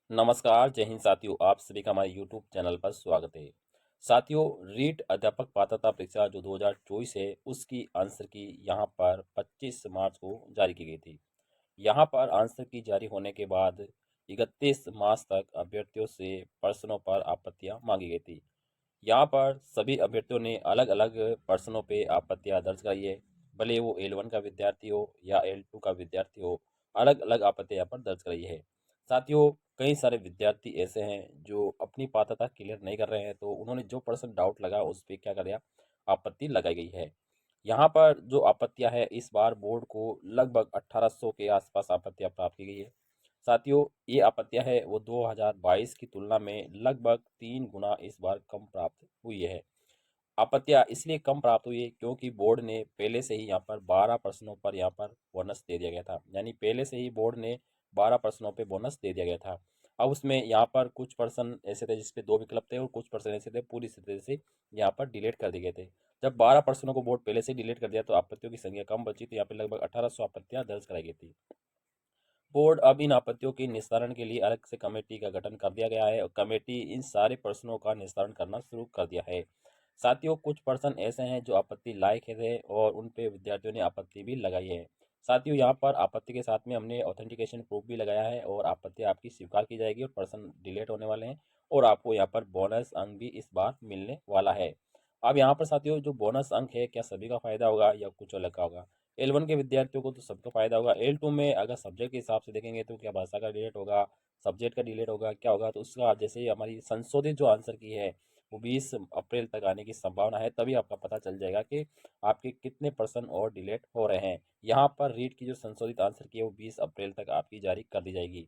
नमस्कार, जय हिंद साथियों। आप सभी का हमारे यूट्यूब चैनल पर स्वागत है। साथियों, रीट अध्यापक पात्रता परीक्षा जो 2024 है उसकी आंसर की यहाँ पर 25 मार्च को जारी की गई थी। यहाँ पर आंसर की जारी होने के बाद 31 मार्च तक अभ्यर्थियों से प्रश्नों पर आपत्तियां मांगी गई थी। यहाँ पर सभी अभ्यर्थियों ने अलग अलग प्रश्नों पे आपत्तियां दर्ज कराई है। भले वो L1 का विद्यार्थी हो या L2 का विद्यार्थी हो, अलग अलग आपत्तियां यहाँ पर दर्ज कराई है। साथियों, कई सारे विद्यार्थी ऐसे हैं जो अपनी पात्रता क्लियर नहीं कर रहे हैं, तो उन्होंने जो पर्सन डाउट लगा उस पर क्या कर आपत्ति लगाई गई है। यहाँ पर जो आपत्तियां है, इस बार बोर्ड को लगभग 1800 के आसपास आपत्तियां प्राप्त की गई है। साथियों, ये आपत्तियां है वो 2022 की तुलना में लगभग 3 गुना इस बार कम प्राप्त हुई है। आपत्तियां इसलिए कम प्राप्त हुई है क्योंकि बोर्ड ने पहले से ही यहाँ पर 12 प्रश्नों पर यहाँ पर बोनस दे दिया गया था। यानी पहले से ही बोर्ड ने 12 प्रश्नों पे बोनस दे दिया गया था। अब उसमें यहाँ पर कुछ प्रश्न ऐसे थे जिसपे 2 विकल्प थे और कुछ प्रश्न ऐसे थे पूरी तरह से यहाँ पर डिलीट कर दिए गए थे। जब 12 प्रश्नों को बोर्ड पहले से डिलीट कर दिया तो आपत्तियों की संख्या कम बची, तो यहाँ पे लगभग 1800 आपत्तियां दर्ज कराई गई थी। बोर्ड अब इन आपत्तियों के निस्तारण के लिए अलग से कमेटी का गठन कर दिया गया है और कमेटी इन सारे प्रश्नों का निस्तारण करना शुरू कर दिया है। साथियों, कुछ प्रश्न ऐसे हैं जो आपत्ति लायक थे और उन पे विद्यार्थियों ने आपत्ति भी लगाई है। साथियों, यहाँ पर आपत्ति के साथ में हमने ऑथेंटिकेशन प्रूफ भी लगाया है और आपत्ति आपकी स्वीकार की जाएगी और प्रश्न डिलीट होने वाले हैं और आपको यहाँ पर बोनस अंक भी इस बार मिलने वाला है। अब यहाँ पर साथियों, जो बोनस अंक है क्या सभी का फायदा होगा या कुछ अलग का होगा? L1 के विद्यार्थियों को तो सबका फायदा होगा। L2 में अगर सब्जेक्ट के हिसाब से देखेंगे तो क्या भाषा का डिलीट होगा, सब्जेक्ट का डिलीट होगा, क्या होगा? तो उसका जैसे ही हमारी संशोधित जो आंसर की है वो 20 अप्रैल तक आने की संभावना है, तभी आपका पता चल जाएगा कि आपके कितने प्रश्न और डिलीट हो रहे हैं। यहाँ पर रीट की जो संशोधित आंसर की है वो 20 अप्रैल तक आपकी जारी कर दी जाएगी।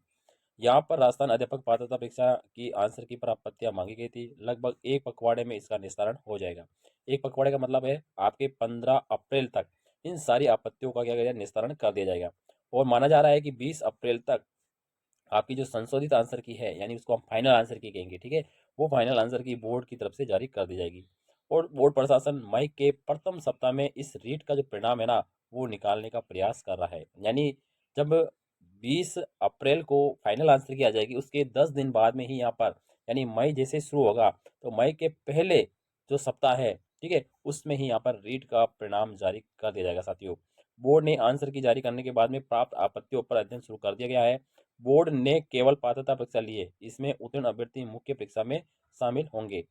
यहाँ पर राजस्थान अध्यापक पात्रता परीक्षा की आंसर की पर आपत्तियां मांगी गई थी। लगभग एक पखवाड़े में इसका निस्तारण हो जाएगा। एक पखवाड़े का मतलब है आपके 15 अप्रैल तक इन सारी आपत्तियों का क्या किया जाएगा, निस्तारण कर दिया जाएगा। और माना जा रहा है कि 20 अप्रैल तक आपकी जो संशोधित आंसर की है, यानी उसको हम फाइनल आंसर की कहेंगे, ठीक है, वो फाइनल आंसर की बोर्ड की तरफ से जारी कर दी जाएगी। और बोर्ड प्रशासन मई के प्रथम सप्ताह में इस रीट का जो परिणाम है ना, वो निकालने का प्रयास कर रहा है। यानी जब 20 अप्रैल को फाइनल आंसर की आ जाएगी, उसके 10 दिन बाद में ही यहाँ पर, यानी मई जैसे शुरू होगा तो मई के पहले जो सप्ताह है, ठीक है, उसमें ही यहाँ पर रीट का परिणाम जारी कर दिया जाएगा। साथियों, बोर्ड ने आंसर की जारी करने के बाद में प्राप्त आपत्तियों पर अध्ययन शुरू कर दिया गया है। बोर्ड ने केवल पात्रता परीक्षा ली है, इसमें उत्तीर्ण अभ्यर्थी मुख्य परीक्षा में शामिल होंगे।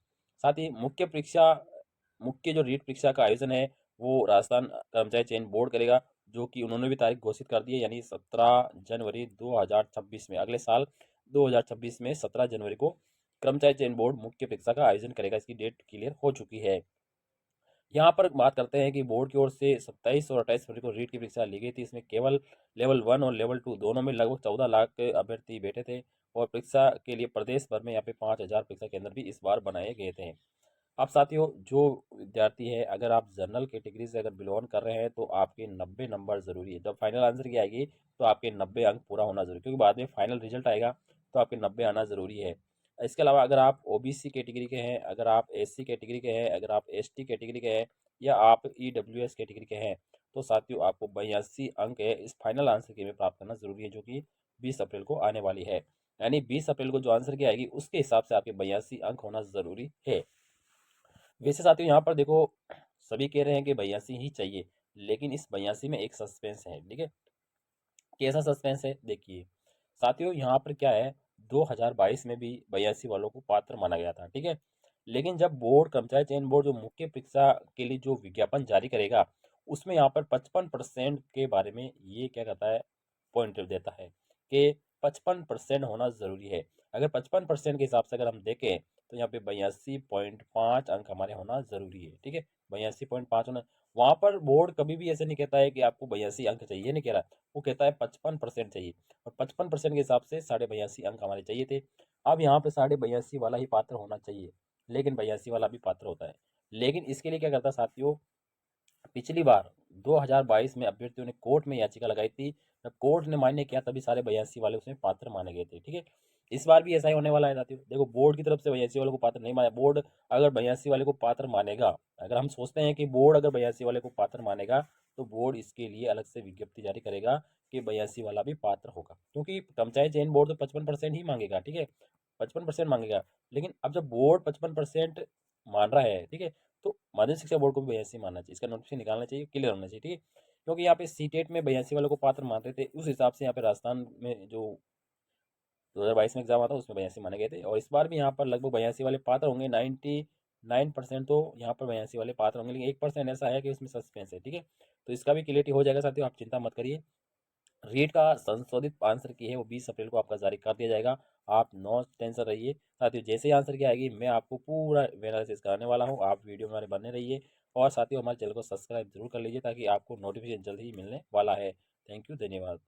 साथ ही मुख्य जो रीट परीक्षा का आयोजन है वो राजस्थान कर्मचारी चयन बोर्ड करेगा, जो कि उन्होंने भी तारीख घोषित कर दी है। यानी 17 जनवरी 2026 में, अगले साल 2026 में 17 जनवरी को कर्मचारी चयन बोर्ड मुख्य परीक्षा का आयोजन करेगा। इसकी डेट क्लियर हो चुकी है। यहाँ पर बात करते हैं कि बोर्ड की ओर से 27 और 28 फरवरी को रीट की परीक्षा ली गई थी। इसमें केवल लेवल 1 और लेवल 2 दोनों में लगभग 14 लाख अभ्यर्थी बैठे थे और परीक्षा के लिए प्रदेश भर में यहाँ पे 5000 परीक्षा केंद्र भी इस बार बनाए गए थे। अब साथियों, जो विद्यार्थी है, अगर आप जनरल कैटेगरी से अगर बिलोंग कर रहे हैं तो आपके 90 नंबर जरूरी है। जब फाइनल आंसर की आएगी तो आपके 90 अंक पूरा होना जरूरी है, क्योंकि बाद में फाइनल रिजल्ट आएगा तो आपके 90 आना जरूरी है। इसके अलावा अगर आप ओबीसी कैटेगरी के हैं, अगर आप एससी कैटेगरी के हैं, अगर आप एसटी कैटेगरी के हैं या आप ईडब्ल्यूएस कैटेगरी के हैं, तो साथियों आपको 82 अंक है इस फाइनल आंसर की में प्राप्त करना जरूरी है, जो कि 20 अप्रैल को आने वाली है। यानी 20 अप्रैल को जो आंसर की आएगी उसके हिसाब से आपके 82 अंक होना जरूरी है। वैसे साथियों, यहाँ पर देखो, सभी कह रहे हैं कि 82 ही चाहिए, लेकिन इस 82 में एक सस्पेंस है, ठीक है। कैसा सस्पेंस है देखिए साथियों, यहाँ पर क्या है, 2022 में भी 82 वालों को पात्र माना गया था, ठीक है। लेकिन जब बोर्ड कर्मचारी चयन बोर्ड जो मुख्य परीक्षा के लिए जो विज्ञापन जारी करेगा, उसमें यहाँ पर 55% के बारे में ये क्या कहता है, पॉइंट देता है कि 55% होना जरूरी है। अगर 55% के हिसाब से अगर हम देखें तो यहाँ पे 82.5 अंक हमारे होना जरूरी है, ठीक है। 82.5 होना, वहां पर बोर्ड कभी भी ऐसे नहीं कहता है कि आपको 82 अंक चाहिए, नहीं कह रहा, वो कहता है 55% चाहिए। और 55% के हिसाब से 82.5 अंक हमारे चाहिए थे। अब यहाँ पे 82.5 वाला ही पात्र होना चाहिए, लेकिन 82 वाला भी पात्र होता है। लेकिन इसके लिए क्या करता साथियों, पिछली बार 2022 में अभ्यर्थियों ने कोर्ट में याचिका लगाई थी। जब कोर्ट ने मान्य किया तभी सारे 82 वाले उसमें पात्र माने गए थे, ठीक है। इस बार भी ऐसा ही होने वाला है साथियों। देखो बोर्ड की तरफ से 82 वाले को पात्र नहीं माने, बोर्ड अगर 82 वाले को पात्र मानेगा, अगर हम सोचते हैं कि बोर्ड अगर 82 वाले को पात्र मानेगा तो बोर्ड इसके लिए अलग से विज्ञप्ति जारी करेगा कि 82 वाला भी पात्र होगा, क्योंकि कर्मचारी चयन बोर्ड तो 55% ही मांगेगा, ठीक है, 55% मांगेगा। लेकिन अब जब बोर्ड 55% मान रहा है, ठीक है, तो माध्यमिक शिक्षा बोर्ड को भी 82 मानना चाहिए, इसका नोटिफिकेशन निकालना चाहिए, क्लियर होना चाहिए, ठीक है। क्योंकि यहाँ पे सीटेट में 82 वालों को पात्र मानते थे, उस हिसाब से यहाँ पे राजस्थान में जो 2022 में एग्जाम आता उसमें 82 माने गए थे, और इस बार भी यहाँ पर लगभग 82 वाले पात्र होंगे। 99% तो यहाँ पर 82 वाले पात्र होंगे, लेकिन 1% ऐसा है कि उसमें सस्पेंस है, ठीक है। तो इसका भी क्लियरिटी हो जाएगा साथियों, आप चिंता मत करिए। रीट का संशोधित आंसर की है वो 20 अप्रैल को आपका जारी कर दिया जाएगा, आप नो टेंशन रहिए साथियों। जैसे ही आंसर की आएगी मैं आपको पूरा एनालिसिस कराने वाला हूँ, आप वीडियो में हमारे बने रहिए। और साथियों हमारे चैनल को सब्सक्राइब जरूर कर लीजिए ताकि आपको नोटिफिकेशन जल्द ही मिलने वाला है। थैंक यू, धन्यवाद।